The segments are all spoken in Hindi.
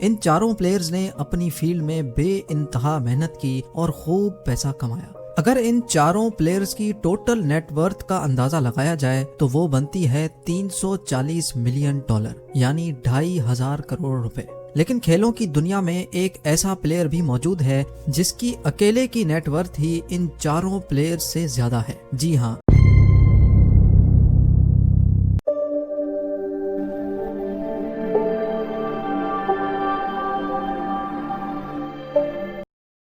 इन चारों प्लेयर्स ने अपनी फील्ड में बेइंतहा मेहनत की और खूब पैसा कमाया। अगर इन चारों प्लेयर्स की टोटल नेटवर्थ का अंदाजा लगाया जाए तो वो बनती है 340 मिलियन डॉलर यानी 2,500 करोड़ रुपए। लेकिन खेलों की दुनिया में एक ऐसा प्लेयर भी मौजूद है जिसकी अकेले की नेटवर्थ ही इन चारों प्लेयर्स से ज्यादा है। जी हाँ,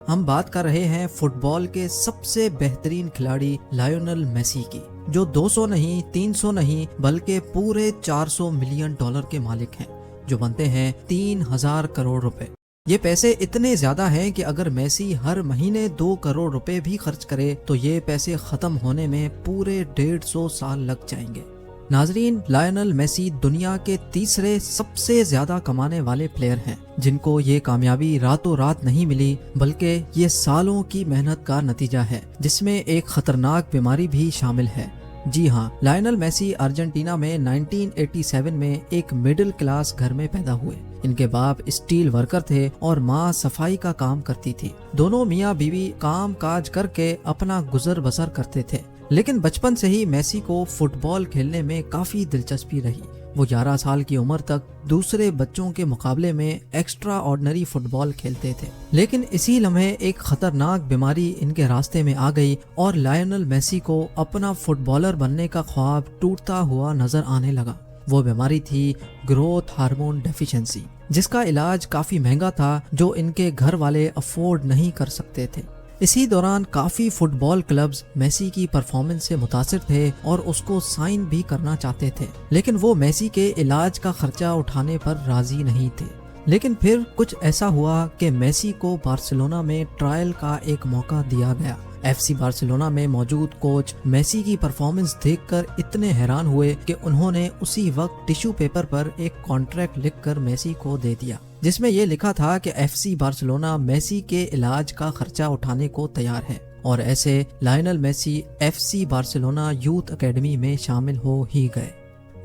हम बात कर रहे हैं फुटबॉल के सबसे बेहतरीन खिलाड़ी लायोनेल मेसी की, जो 200 नहीं 300 नहीं बल्कि पूरे 400 मिलियन डॉलर के मालिक हैं, जो बनते हैं 3,000 करोड़ रुपए। ये पैसे इतने ज्यादा हैं कि अगर मेसी हर महीने 2 करोड़ रुपए भी खर्च करे तो ये पैसे खत्म होने में पूरे 150 साल लग जाएंगे। नाजरीन, लायोनेल मेसी दुनिया के तीसरे सबसे ज्यादा कमाने वाले प्लेयर हैं, जिनको ये कामयाबी रातों रात नहीं मिली बल्कि ये सालों की मेहनत का नतीजा है, जिसमें एक खतरनाक बीमारी भी शामिल है। जी हाँ, लायोनेल मेसी अर्जेंटीना में 1987 में एक मिडिल क्लास घर में पैदा हुए। इनके बाप स्टील वर्कर थे और माँ सफाई का काम करती थी। दोनों मियाँ बीवी काम काज करके अपना गुजर बसर करते थे। लेकिन बचपन से ही मेसी को फुटबॉल खेलने में काफी दिलचस्पी रही। वो 11 साल की उम्र तक दूसरे बच्चों के मुकाबले में एक्स्ट्रा ऑर्डिनरी फुटबॉल खेलते थे। लेकिन इसी लम्हे एक खतरनाक बीमारी इनके रास्ते में आ गई और लायोनेल मेसी को अपना फुटबॉलर बनने का ख्वाब टूटता हुआ नजर आने लगा। वो बीमारी थी ग्रोथ हार्मोन डेफिशिएंसी, जिसका इलाज काफी महंगा था, जो इनके घर वाले अफोर्ड नहीं कर सकते थे। इसी दौरान काफी फुटबॉल क्लब्स मेसी की परफॉर्मेंस से मुतासिर थे और उसको साइन भी करना चाहते थे, लेकिन वो मेसी के इलाज का खर्चा उठाने पर राजी नहीं थे। लेकिन फिर कुछ ऐसा हुआ कि मेसी को बार्सिलोना में ट्रायल का एक मौका दिया गया। FC बार्सिलोना में मौजूद कोच मेसी की परफॉर्मेंस देखकर इतने हैरान हुए कि उन्होंने उसी वक्त टिश्यू पेपर पर एक कॉन्ट्रैक्ट लिखकर मेसी को दे दिया, जिसमें यह लिखा था कि FC बार्सिलोना मेसी के इलाज का खर्चा उठाने को तैयार है। और ऐसे Lionel Messi FC Barcelona youth academy में शामिल हो ही गए।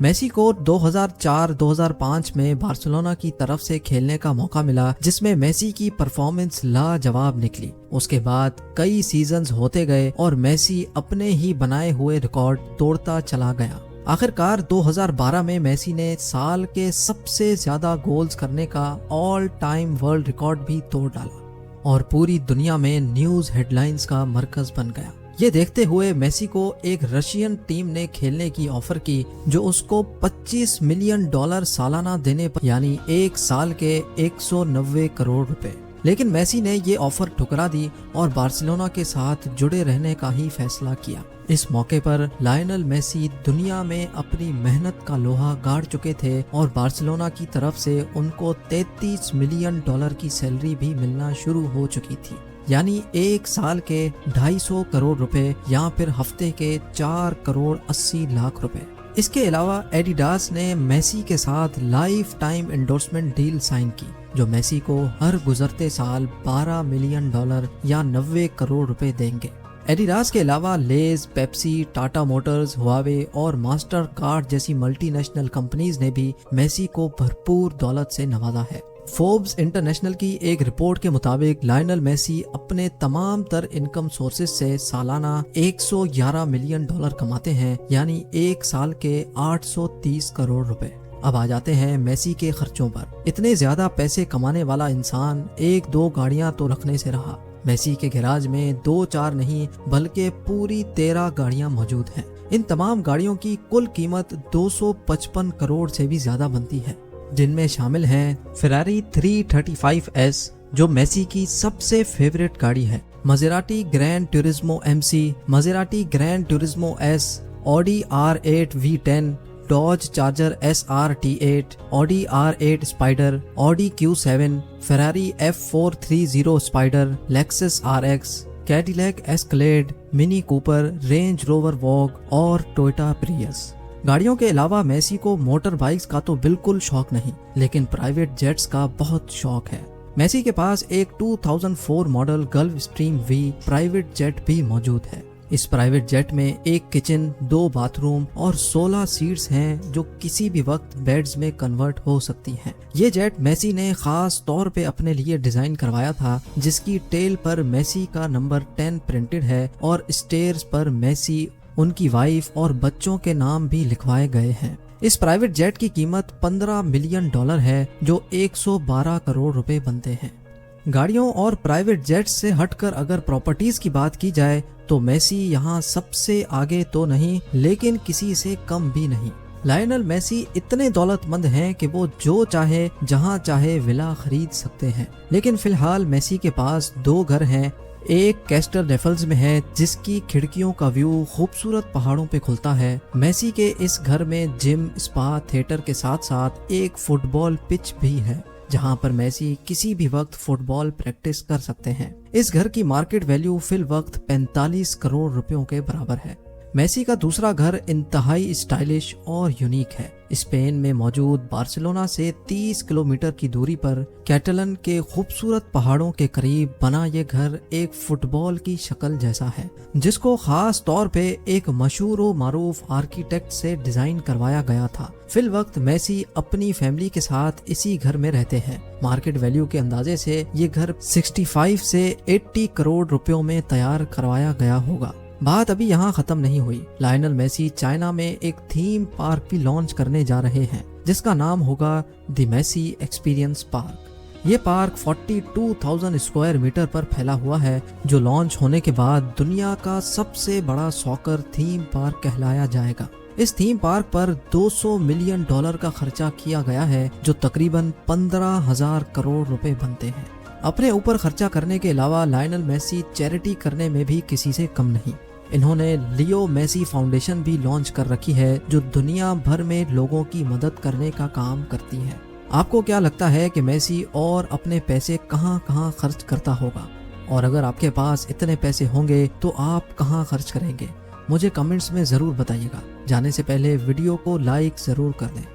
मेसी को 2004-2005 में बार्सिलोना की तरफ से खेलने का मौका मिला, जिसमें मेसी की परफॉर्मेंस लाजवाब निकली। उसके बाद कई सीजन्स होते गए और मेसी अपने ही बनाए हुए रिकॉर्ड तोड़ता चला गया। आखिरकार 2012 में मेसी ने साल के सबसे ज्यादा गोल्स करने का ऑल टाइम वर्ल्ड रिकॉर्ड भी तोड़ डाला और पूरी दुनिया में न्यूज हेडलाइंस का मरकज बन गया। ये देखते हुए मेसी को एक रशियन टीम ने खेलने की ऑफर की, जो उसको 25 मिलियन डॉलर सालाना देने पर यानी एक साल के 190 करोड़ रुपए। लेकिन मेसी ने ये ऑफर ठुकरा दी और बार्सिलोना के साथ जुड़े रहने का ही फैसला किया। इस मौके पर लायोनेल मेसी दुनिया में अपनी मेहनत का लोहा गाड़ चुके थे और बार्सिलोना की तरफ से उनको 33 मिलियन डॉलर की सैलरी भी मिलना शुरू हो चुकी थी, यानी एक साल के 250 करोड़ रुपए या फिर हफ्ते के 4 करोड़ 80 लाख रुपए। इसके अलावा एडिडास ने मेसी के साथ lifetime endorsement deal sign की, जो मेसी को हर गुजरते साल 12 मिलियन डॉलर या 90 करोड़ रुपए देंगे। एडिडास के अलावा लेज, पेप्सी, टाटा मोटर्स, हुआवे और मास्टर कार्ड जैसी मल्टीनेशनल कंपनीज ने भी मेसी को भरपूर दौलत से नवाजा है। फोर्ब्स इंटरनेशनल की एक रिपोर्ट के मुताबिक लायोनेल मेसी अपने तमाम तर इनकम सोर्सेज से सालाना 111 मिलियन डॉलर कमाते हैं, यानी एक साल के 830 करोड़ रुपए। अब आ जाते हैं मेसी के खर्चों पर। इतने ज्यादा पैसे कमाने वाला इंसान 1-2 गाड़ियां तो रखने से रहा। मेसी के गैराज में 2-4 नहीं बल्कि पूरी 13 गाड़ियां मौजूद हैं। इन तमाम गाड़ियों की कुल कीमत 255 करोड़ से भी ज्यादा बनती है, जिनमें शामिल हैं फेरारी 335S, जो मेसी की सबसे फेवरेट गाड़ी है, Maserati Gran Turismo MC, Maserati Gran Turismo S, Audi R8 V10, Dodge Charger SR-T8, Audi R8 Spyder, Audi Q7, Ferrari F430 Spider, Lexus RX, Cadillac Escalade, Mini Cooper, Range Rover Vogue और टोयोटा प्रियस। गाड़ियों के अलावा मेसी को मोटर बाइक्स का तो बिल्कुल शौक नहीं, लेकिन प्राइवेट जेट्स का बहुत शौक है। मेसी के पास एक 2004 model gulf stream V private jet भी मौजूद है। इस प्राइवेट जेट में एक किचन, 2 बाथरूम और 16 सीट्स हैं जो किसी भी वक्त बेड्स में कन्वर्ट हो सकती हैं। ये जेट मेसी ने खास तौर पे अपने लिए डिजाइन करवाया था, जिसकी टेल पर मेसी का नंबर 10 प्रिंटेड है और स्टेयर्स पर मेसी, उनकी वाइफ और बच्चों के नाम भी लिखवाए गए हैं। इस प्राइवेट जेट की कीमत $15 मिलियन है, जो 112 करोड़ रुपए बनते हैं। गाड़ियों और प्राइवेट जेट्स से हटकर अगर प्रॉपर्टीज की बात की जाए तो मेसी यहाँ सबसे आगे तो नहीं, लेकिन किसी से कम भी नहीं। लायनल मेसी इतने दौलतमंद हैं कि वो जो चाहे जहाँ चाहे विला खरीद सकते हैं। लेकिन फिलहाल मेसी के पास 2 घर हैं। एक कैस्टर नेफल्स में है, जिसकी खिड़कियों का व्यू खूबसूरत पहाड़ों पे खुलता है। मेसी के इस घर में जिम, स्पा, थिएटर के साथ साथ एक फुटबॉल पिच भी है, जहां पर मेसी किसी भी वक्त फुटबॉल प्रैक्टिस कर सकते हैं। इस घर की मार्केट वैल्यू फिल वक्त 45 करोड़ रुपयों के बराबर है। मेसी का दूसरा घर इंतहाई स्टाइलिश और यूनिक है। स्पेन में मौजूद बार्सिलोना से 30 किलोमीटर की दूरी पर कैटलन के खूबसूरत पहाड़ों के करीब बना ये घर एक फुटबॉल की शक्ल जैसा है, जिसको खास तौर पे एक मशहूर व मारूफ आर्किटेक्ट से डिजाइन करवाया गया था। फिल वक्त मेसी अपनी फैमिली के साथ इसी घर में रहते हैं। मार्केट वैल्यू के अंदाजे से ये घर 65 से 80 करोड़ रुपयों में तैयार करवाया गया होगा। बात अभी यहाँ खत्म नहीं हुई। लायनल मेसी चाइना में एक थीम पार्क भी लॉन्च करने जा रहे हैं, जिसका नाम होगा द मेसी एक्सपीरियंस पार्क। ये पार्क 42,000 स्क्वायर मीटर पर फैला हुआ है, जो लॉन्च होने के बाद दुनिया का सबसे बड़ा सॉकर थीम पार्क कहलाया जाएगा। इस थीम पार्क पर $200 मिलियन का खर्चा किया गया है, जो तकरीबन 15,000 करोड़ रुपए बनते हैं। अपने ऊपर खर्चा करने के अलावा लायनल मेसी चैरिटी करने में भी किसी से कम नहीं। इन्होंने लियो मेसी फाउंडेशन भी लॉन्च कर रखी है, जो दुनिया भर में लोगों की मदद करने का काम करती है। आपको क्या लगता है कि मेसी और अपने पैसे कहां कहां खर्च करता होगा? और अगर आपके पास इतने पैसे होंगे तो आप कहां खर्च करेंगे? मुझे कमेंट्स में ज़रूर बताइएगा। जाने से पहले वीडियो को लाइक ज़रूर कर दें।